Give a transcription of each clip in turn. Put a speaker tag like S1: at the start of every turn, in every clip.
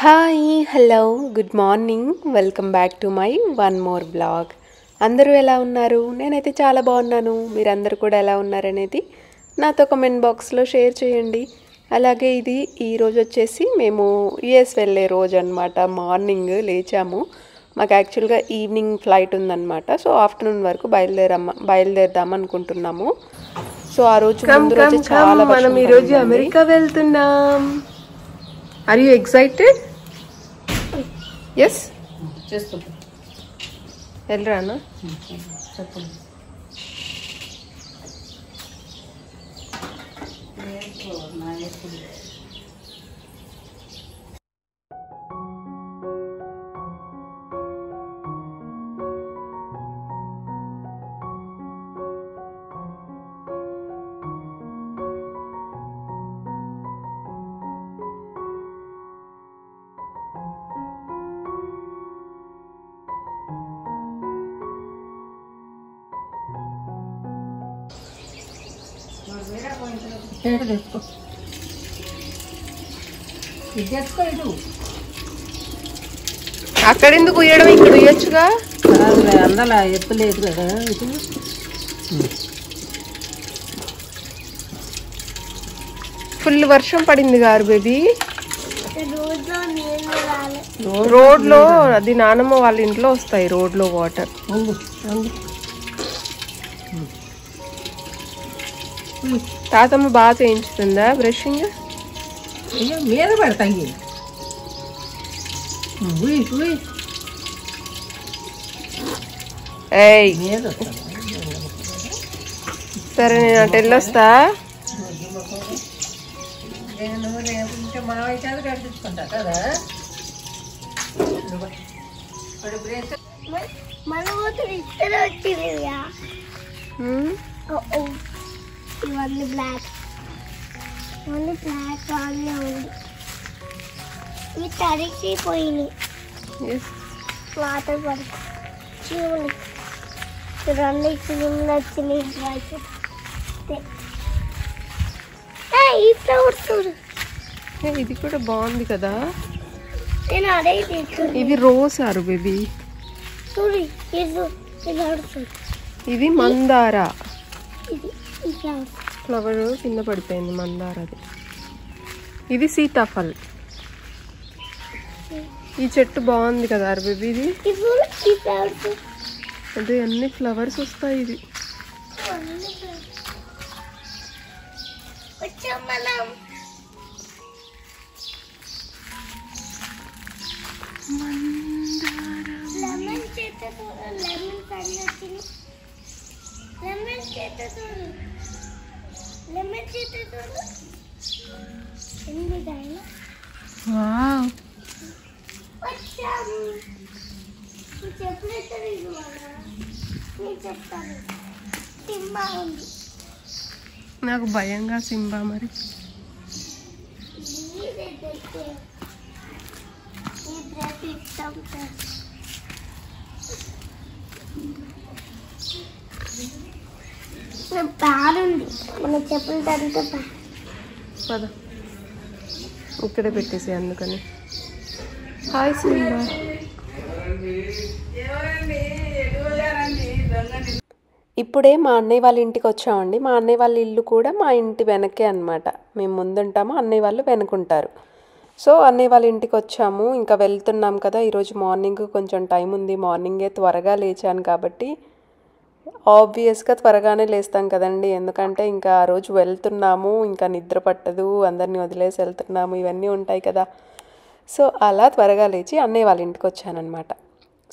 S1: Hi hello good morning welcome back to my one more blog. అందరూ ఎలా ఉన్నారు? నేనైతే చాలా బాగున్నాను. మీరందరూ కూడా ఎలా ఉన్నారనేది నాతో కమెంట్ బాక్స్లో షేర్ చేయండి. అలాగే ఇది ఈరోజు వచ్చేసి మేము యుఎస్ వెళ్ళే రోజు అనమాట. మార్నింగ్ లేచాము. మాకు యాక్చువల్గా ఈవినింగ్ ఫ్లైట్ ఉందన్నమాట. సో ఆఫ్టర్నూన్ వరకు బయలుదేరదాం అనుకుంటున్నాము. సో ఆ రోజు ముందు రోజు చాలా మనం ఈరోజు అమెరికా వెళ్తున్నాం. Are you excited? Yes? వెళ్ళరానా? అక్కడ ఎందుకు ఉయ్యడం, ఇక్కడ ఉయ్యొచ్చుగా.
S2: అందులో ఎత్తు లేదు కదా.
S1: ఫుల్ వర్షం పడింది గారు బేబీ. రోడ్లో అది నానమ్మ వాళ్ళ ఇంట్లో వస్తాయి, రోడ్లో వాటర్. తాతమ్మ బాగా చేయించుతుందా బ్రషింగ్?
S2: మీద పడతాయి.
S1: సరే నేను అటు వెళ్ళొస్తా.
S2: మావయ్య చేత కట్టించుకుంటా కదా.
S3: ఇవన్నీ బ్లాక్ ఆన్లే ఉంది. ఇవి తడిసిపోయినాయి వాటర్ పడి. రెండు క్రీమ్లు వచ్చినాయి. ఈ ఫ్లవర్ చూడు,
S1: ఇది కూడా బాగుంది కదా.
S3: నేను అదే
S1: ఇది రోజ్ ఆరు బేబీ.
S3: చూడు
S1: ఇది మందార
S3: ఇది
S1: ఫ్లవర్ కింద పడిపోయింది మందారది. ఇది సీతాఫల్. ఈ చెట్టు బాగుంది కదా బేబీ. ఇది అదే అన్ని ఫ్లవర్స్ వస్తాయి. ఇది వావ్. నాకు భయంగా సింబా మరి.
S3: బాగుంది మన చెప్పులు తడితే
S1: పద ఇక్కడే పెట్టేసి. అందుకని హాయ్ సింబా. ఇప్పుడే మా అన్నయ్య వాళ్ళ ఇంటికి వచ్చామండి. మా అన్నయ్య వాళ్ళ ఇల్లు కూడా మా ఇంటి వెనకే అనమాట. మేము ముందుంటాము, అన్నయ్య వాళ్ళు వెనుకుంటారు. సో అన్నయ్య వాళ్ళ ఇంటికి వచ్చాము. ఇంకా వెళ్తున్నాం కదా. ఈరోజు మార్నింగ్ కొంచెం టైం ఉంది. మార్నింగే త్వరగా లేచాను కాబట్టి ఆబ్వియస్గా త్వరగానే లేస్తాం కదండి. ఎందుకంటే ఇంకా ఆ రోజు వెళ్తున్నాము, ఇంకా నిద్ర పట్టదు, అందరినీ వదిలేసి వెళ్తున్నాము, ఇవన్నీ ఉంటాయి కదా. సో అలా త్వరగా లేచి అన్నయ్య వాళ్ళ ఇంటికి వచ్చానమాట.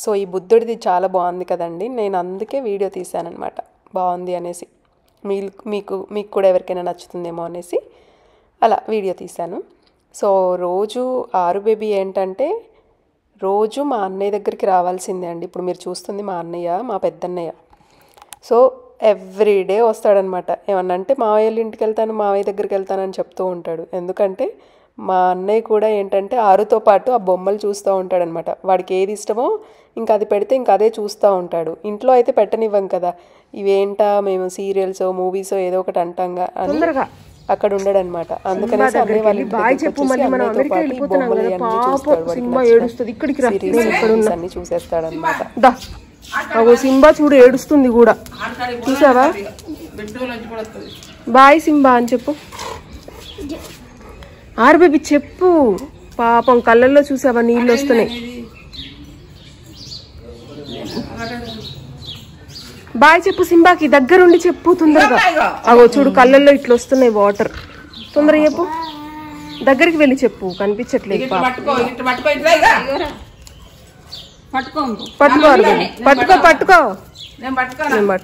S1: సో ఈ బుద్ధుడిది చాలా బాగుంది కదండి. నేను అందుకే వీడియో తీశానమాట, బాగుంది అనేసి. మీకు కూడా ఎవరికైనా నచ్చుతుందేమో అనేసి అలా వీడియో తీశాను. సో రోజు ఆరు బేబీ ఏంటంటే రోజు మా అన్నయ్య దగ్గరికి రావాల్సిందే అండి. ఇప్పుడు మీరు చూస్తుంది మా అన్నయ్య, మా పెద్దన్నయ్య. సో ఎవ్రీడే వస్తాడనమాట. ఏమన్నా అంటే మావయ్య ఇంటికి వెళ్తాను, మావయ్య దగ్గరికి వెళ్తానని చెప్తూ ఉంటాడు. ఎందుకంటే మా అన్నయ్య కూడా ఏంటంటే ఆరుతో పాటు ఆ బొమ్మలు చూస్తూ ఉంటాడనమాట. వాడికి ఏది ఇష్టమో ఇంకా అది పెడితే ఇంకా అదే చూస్తూ ఉంటాడు. ఇంట్లో అయితే పెట్టనివ్వం కదా. ఇవేంటా మేము సీరియల్సో మూవీసో ఏదో ఒకటి అంటాంగా అని అక్కడ ఉండడనమాట. అందుకనేసి అన్నయ్య వాళ్ళ ఇంటి దగ్గరికి వచ్చేసి అన్నయ్యతో పాటు ఈ బొమ్మలు అన్నీ చూస్తాడు. వాడికి సిరీస్ అన్ని చూసేస్తాడనమాట.
S4: అగో సింబా చూడు ఏడుస్తుంది కూడా, చూసావా? బాయ్ సింబా అని చెప్పు. బేబీ చెప్పు, పాపం కళ్ళల్లో చూసావా నీళ్ళు వస్తున్నాయి. బాయ్ చెప్పు సింబాకి, దగ్గరుండి చెప్పు తొందరగా. అగో చూడు కళ్ళల్లో ఇట్లా వస్తున్నాయి వాటర్, తొందరగా చెప్పు. దగ్గరికి వెళ్ళి చెప్పు, కనిపించట్లేదు. పట్టుకో పట్టుకో పట్టుకో, నేను పట్టుకుంటాను.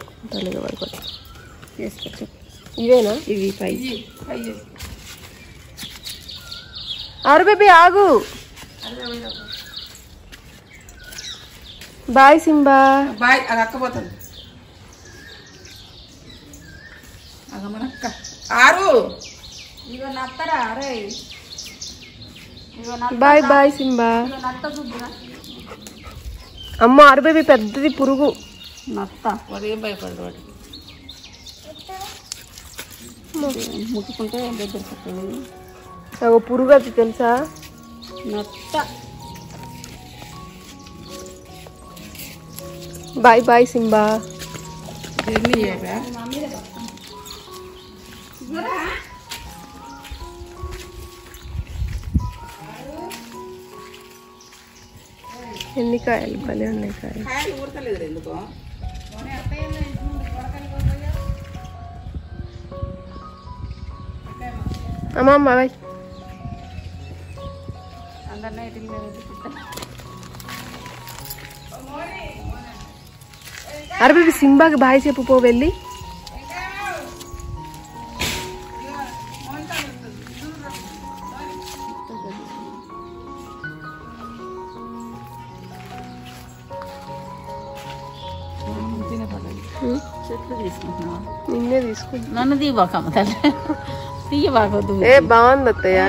S4: ఇవేనా ఇవి? బేబీ ఆగు. Bye Simba.
S2: బాయ్. అది అక్కపోతుంది.
S4: Bye bye Simba. అమ్మ బేబీ పెద్దది పురుగు.
S2: వాడేం భయపడదు, వాడికి ముట్టుకుంటే దగ్గర
S4: పురుగు అది తెలుసా? Bye bye Simba. ఎన్ని కాయలు భలే ఉన్నాయి కాయలు.
S2: ఊరకలేదు ఎందుకో.
S4: అమ్మమ్మ బాయ్. బేబీ సింబాకి బాయ్ చెప్పు పో వెళ్ళి. నిన్నే తీసుకుంటా.
S2: నన్ను తీయబాకమ్మ తల్లి, తీయబాకొద్దు.
S4: బాగుంది అత్తయ్య,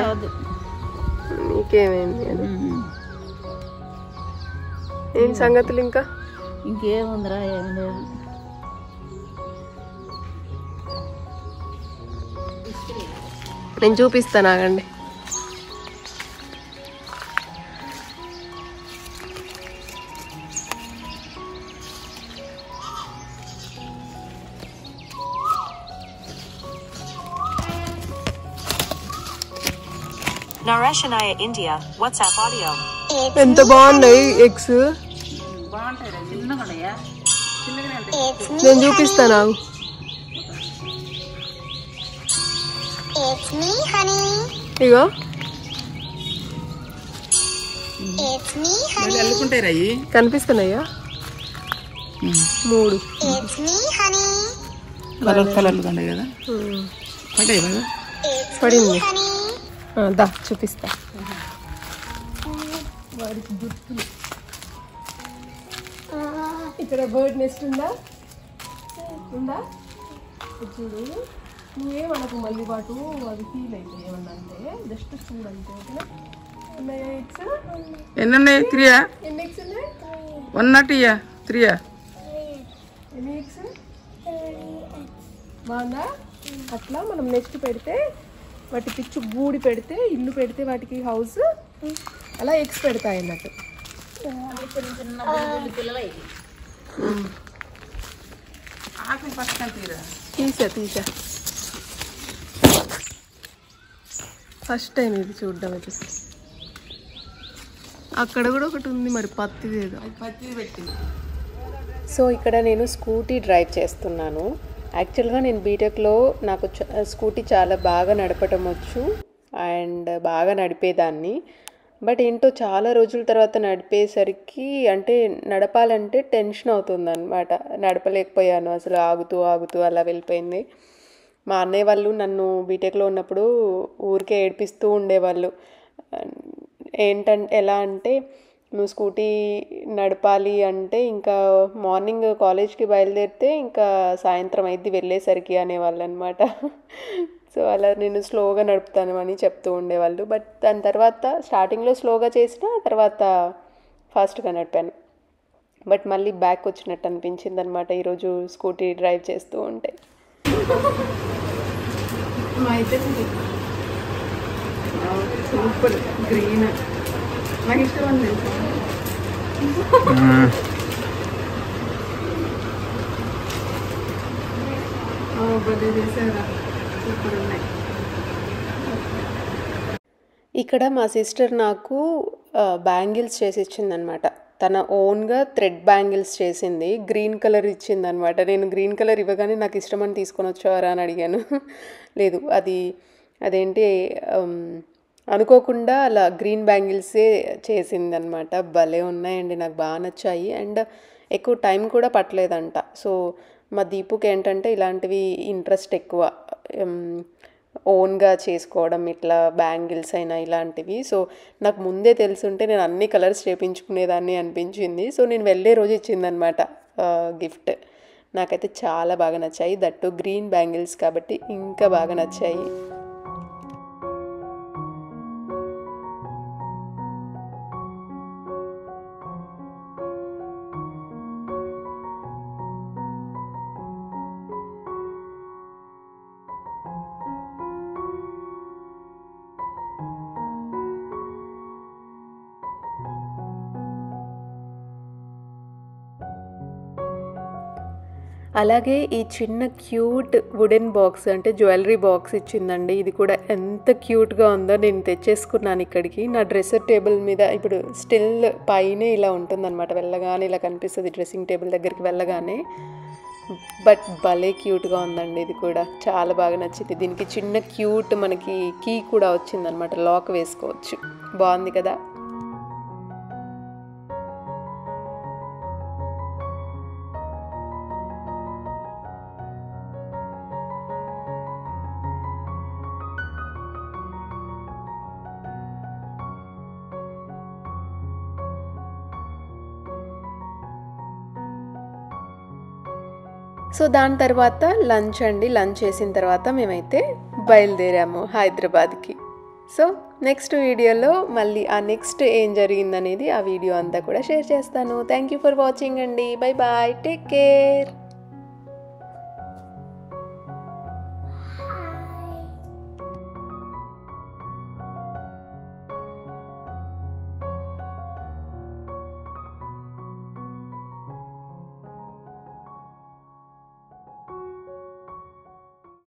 S4: నీకేమైంది అని. ఏం సంగతులు ఇంకా?
S2: ఇంకేముందిరా, ఏం లేదు.
S4: నేను చూపిస్తాను, ఆగండి.
S5: Nareshanaya India, WhatsApp audio.
S4: ఎంత బాగున్నాయి ఎగ్స్. నేను చూపిస్తాను. ఇగో కనిపిస్తున్నాయా? 3
S2: కలర్లు ఉన్నాయి కదా,
S4: పడింది. దా చూపిస్తా. వాడికి గుర్తులు. ఇక్కడ బర్డ్ నెస్ట్ ఉందా? చూడు, నువ్వేమనకు మళ్ళీ పాటు అది ఫీల్ అయితే ఏమన్నా అంటే జస్ట్ చూడంతే. ఉన్నాయా ఎగ్స్?
S2: ఎన్నున్నాయి? 3.
S4: ఎన్ని ఎగ్స్ ఉన్నాయి?
S2: 1 3.
S4: ఎన్ని ఎగ్స్? బాగుందా? అట్లా మనం నెక్స్ట్ పెడితే వాటి పిచ్చు గూడి పెడితే, ఇల్లు పెడితే వాటికి హౌస్, అలా ఎగ్స్ పెడతాయి అన్నట్టు. తీసా ఫస్ట్ టైం ఇది చూడడం. అయితే అక్కడ కూడా ఒకటి ఉంది మరి, పత్తిది ఏదో.
S2: పత్తి పెట్టింది.
S1: సో ఇక్కడ నేను స్కూటీ డ్రైవ్ చేస్తున్నాను. యాక్చువల్గా నేను బీటెక్లో నాకు స్కూటీ చాలా బాగా నడపటం వచ్చు అండ్ బాగా నడిపేదాన్ని. బట్ ఏంటో చాలా రోజుల తర్వాత నడిపేసరికి అంటే నడపాలంటే టెన్షన్ అవుతుంది అనమాట. నడపలేకపోయాను, అసలు ఆగుతూ అలా వెళ్ళిపోయింది. మా అన్నయ్య వాళ్ళు నన్ను బీటెక్లో ఉన్నప్పుడు ఊరికే ఏడిపిస్తూ ఉండేవాళ్ళు. ఎలా అంటే, నువ్వు స్కూటీ నడపాలి అంటే ఇంకా మార్నింగ్ కాలేజ్కి బయలుదేరితే ఇంకా సాయంత్రం అయింది వెళ్ళేసరికి అనేవాళ్ళు అనమాట. సో అలా నేను స్లోగా నడుపుతాను అని చెప్తూ ఉండేవాళ్ళు. బట్ దాని తర్వాత స్టార్టింగ్లో స్లోగా చేసిన తర్వాత ఫాస్ట్గా నడిపాను. బట్ మళ్ళీ బ్యాక్ వచ్చినట్టు అనిపించింది అనమాట ఈరోజు స్కూటీ డ్రైవ్ చేస్తూ ఉంటే.
S2: అయితే సూపర్ గ్రీన్ నాకు ఇష్టం అండి బర్త్డే చేశారా సూపర్ ఉన్నాయి.
S1: ఇక్కడ మా సిస్టర్ నాకు బ్యాంగిల్స్ చేసి ఇచ్చిందనమాట. తన ఓన్గా థ్రెడ్ బ్యాంగిల్స్ చేసింది. గ్రీన్ కలర్ ఇచ్చిందనమాట. నేను గ్రీన్ కలర్ ఇవ్వగానే నాకు ఇష్టమని తీసుకొని వచ్చావరా అని అడిగాను. లేదు, అదేంటి అనుకోకుండా అలా గ్రీన్ బ్యాంగిల్సే చేసిందనమాట. భలే ఉన్నాయండి, నాకు బాగా నచ్చాయి. అండ్ ఎక్కువ టైం కూడా పట్టలేదంట. సో మా దీపుకి ఏంటంటే ఇలాంటివి ఇంట్రెస్ట్ ఎక్కువ, ఓన్గా చేసుకోవడం, ఇట్లా బ్యాంగిల్స్ అయినా ఇలాంటివి. సో నాకు ముందే తెలుసుంటే నేను అన్ని కలర్స్ చేయించుకునేదాన్ని అనిపించింది. సో నేను వెళ్ళే రోజు ఇచ్చిందనమాట గిఫ్ట్. నాకైతే చాలా బాగా నచ్చాయి. దట్టు గ్రీన్ బ్యాంగిల్స్ కాబట్టి ఇంకా బాగా నచ్చాయి. అలాగే ఈ చిన్న క్యూట్ వుడెన్ బాక్స్ అంటే జ్యువెలరీ బాక్స్ ఇచ్చిందండి. ఇది కూడా ఎంత క్యూట్గా ఉందో. నేను తెచ్చేసుకున్నాను ఇక్కడికి. నా డ్రెస్సర్ టేబుల్ మీద ఇప్పుడు స్టిల్ పైనే ఇలా ఉంటుందన్నమాట. వెళ్ళగానే ఇలా కనిపిస్తుంది డ్రెస్సింగ్ టేబుల్ దగ్గరికి వెళ్ళగానే. బట్ భలే క్యూట్గా ఉందండి. ఇది కూడా చాలా బాగా నచ్చింది. దీనికి చిన్న క్యూట్ మనకి కీ కూడా వచ్చిందనమాట, లాక్ వేసుకోవచ్చు. బాగుంది కదా. సో దాని తర్వాత లంచ్ అండి. లంచ్ చేసిన తర్వాత మేమైతే బయలుదేరాము హైదరాబాద్కి. సో నెక్స్ట్ వీడియోలో మళ్ళీ ఆ నెక్స్ట్ ఏం జరిగిందనేది ఆ వీడియో అంతా కూడా షేర్ చేస్తాను. థ్యాంక్ యూ ఫర్ వాచింగ్ అండి. Bye bye, take care.